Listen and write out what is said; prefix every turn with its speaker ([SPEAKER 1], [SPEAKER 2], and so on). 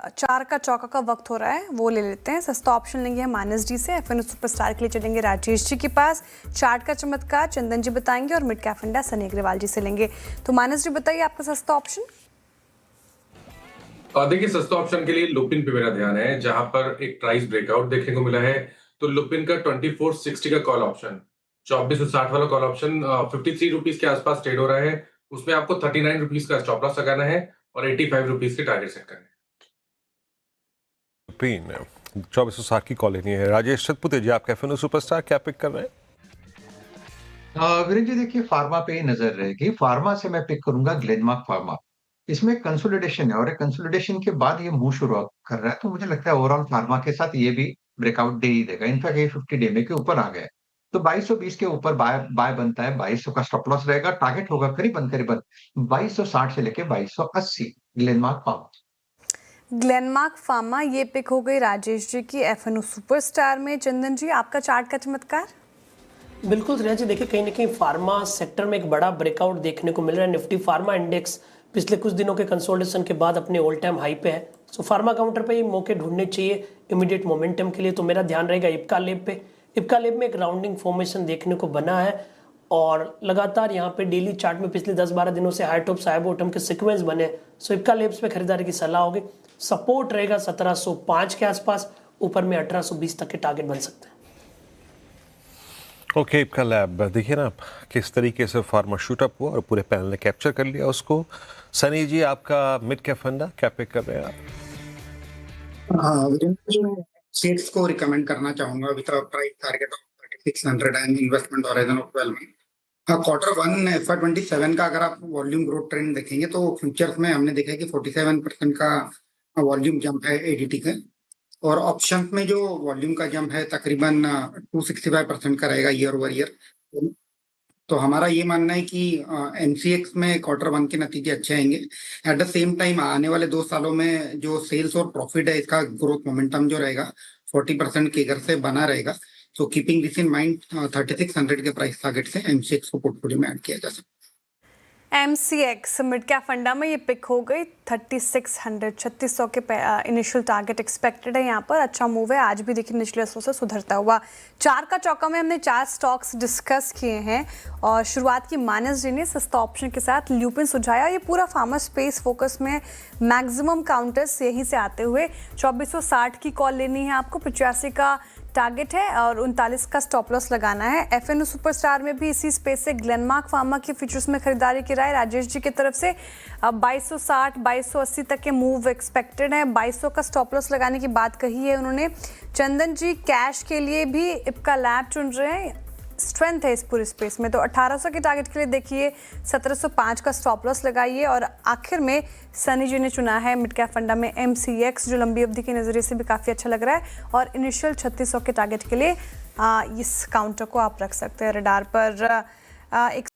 [SPEAKER 1] चार का चौका का वक्त हो रहा है, वो ले लेते हैं। सस्ता ऑप्शन लेंगे हम मानस जी से। एफएनओ सुपरस्टार के लिए चलेंगे राजेश जी के पास। चार्ट का चमत्कार चंदन जी बताएंगे और मिड कैप फंडा सनी अग्रवाल जी से लेंगे। तो मानस जी बताइए आपका सस्ता ऑप्शन।
[SPEAKER 2] देखिए, सस्ता ऑप्शन के लिए लुपिन पे मेरा ध्यान है, जहां पर एक प्राइस ब्रेकआउट देखने को मिला है। तो लुपिन का 2460 का कॉल ऑप्शन, 2460 वाला कॉल ऑप्शन 53 रुपीज के आसपास ट्रेड हो रहा है। उसमें आपको 39 रुपीज का स्टॉप लॉस लगाना है और 85 रुपीज के टारगेट सेट करना है।
[SPEAKER 3] लुपिन 2460 की कॉल लेनी है। राजेश सतपुते जी, आप एफएनओ सुपरस्टार क्या पिक कर रहे हैं?
[SPEAKER 4] वीरेंद्र जी, देखिए फार्मा पे ही नजर रहेगी। फार्मा से मैं पिक करूंगा ग्लेनमार्क फार्मा। इसमें कंसोलिडेशन है और कंसोलिडेशन के बाद ये मूव शुरू कर रहा है, तो मुझे लगता है ओवरऑल फार्मा के साथ ये भी ब्रेकआउट दे ही देगा। इनफैक्ट ये 50 डे में के ऊपर आ गया है, तो 2220 के ऊपर बाय बाय बनता है। 2200 का स्टॉप लॉस रहेगा। टारगेट होगा करीबन करीबन 2260 से लेके 2280 ग्लेनमार्क फार्मा।
[SPEAKER 1] ग्लेनमार्क फार्मा ये पिक हो गई राजेश जी की एफएनओ सुपरस्टार में। चंदन जी आपका चार्ट का चमत्कार।
[SPEAKER 5] बिल्कुल श्रेया जी, देखिए कहीं ना कहीं फार्मा सेक्टर में एक बड़ा ब्रेकआउट देखने को मिल रहा है। निफ्टी फार्मा इंडेक्स पिछले कुछ दिनों के कंसोलिडेशन के बाद अपने ऑल टाइम हाई पे है। सो फार्मा काउंटर पे ये मौके ढूंढने चाहिए इमीडिएट मोमेंटम के लिए। तो मेरा ध्यान रहेगा इप्का लेब पे। इप्का लेब में एक राउंडिंग फॉर्मेशन देखने को बना है और लगातार यहाँ पे डेली चार्ट में पिछले 10-12 दिनों से हाई टॉप हाई बॉटम के सीक्वेंस बने। सो इप्का लेब्स पे खरीदारी की सलाह होगी। सपोर्ट रहेगा 1705 के आसपास, ऊपर में 1820 तक के टारगेट बन सकते हैं।
[SPEAKER 3] ओके, इप्का लैब देखिए ना किस तरीके से फार्मा शूटअप हुआ और पूरे पैनल ने कैप्चर कर लिया उसको। सनी जी, आपका मिड कैप फंडा क्या पिक कर रहे हैं आप?
[SPEAKER 6] सीट्स को रिकमेंड करना चाहूंगा with price target of 3600 and investment horizon of 12 month. Quarter 1 FY27 का अगर आप वॉल्यूम ग्रोथ ट्रेंड देखेंगे तो फ्यूचर्स में हमने देखा है कि 47% का वॉल्यूम जंप है एडीटी का, और ऑप्शन में जो वॉल्यूम का जंप है तकरीबन 265% का रहेगा ईयर ओवर ईयर। तो हमारा ये मानना है कि एमसीएक्स में क्वार्टर 1 के नतीजे अच्छे आएंगे। एट द सेम टाइम आने वाले 2 सालों में जो सेल्स और प्रॉफिट है, इसका ग्रोथ मोमेंटम जो रहेगा 40% के घर से बना रहेगा। तो कीपिंग दिस इन माइंड 3600 के प्राइस टारगेट से एमसीएक्स को पोर्टफोलियो में ऐड किया जा सकता है।
[SPEAKER 1] एमसीएक्स मिड कैप फंडा में ये पिक हो गई 3600 के इनिशियल टारगेट एक्सपेक्टेड है। यहाँ पर अच्छा मूव है, आज भी देखिए निचले हिस्सों से सुधरता हुआ। चार का चौका में हमने 4 स्टॉक्स डिस्कस किए हैं और शुरुआत की मानस जी ने सस्ता ऑप्शन के साथ ल्यूपिन सुझाया। ये पूरा फार्मा स्पेस फोकस में मैक्सिमम काउंटर्स यहीं से आते हुए 2460 की कॉल लेनी है आपको, 85 का टारगेट है और 39 का स्टॉप लॉस लगाना है। एफएनओ सुपरस्टार में भी इसी स्पेस से ग्लेनमार्क फार्मा के फ्यूचर्स में खरीदारी की राय राजेश जी की तरफ से। 2260 2280 तक के मूव एक्सपेक्टेड है। 2200 का स्टॉप लॉस लगाने की बात कही है उन्होंने। चंदन जी कैश के लिए भी इप्का लैब चुन रहे हैं, स्ट्रेंथ है इस पूरे स्पेस में। तो 1800 के टारगेट के लिए देखिए 1705 का स्टॉप लॉस लगाइए। और आखिर में सनी जी ने चुना है मिड कैप फंडा में एमसीएक्स, जो लंबी अवधि के नज़रिए से भी काफ़ी अच्छा लग रहा है। और इनिशियल 3600 के टारगेट के लिए इस काउंटर को आप रख सकते हैं रडार पर। एक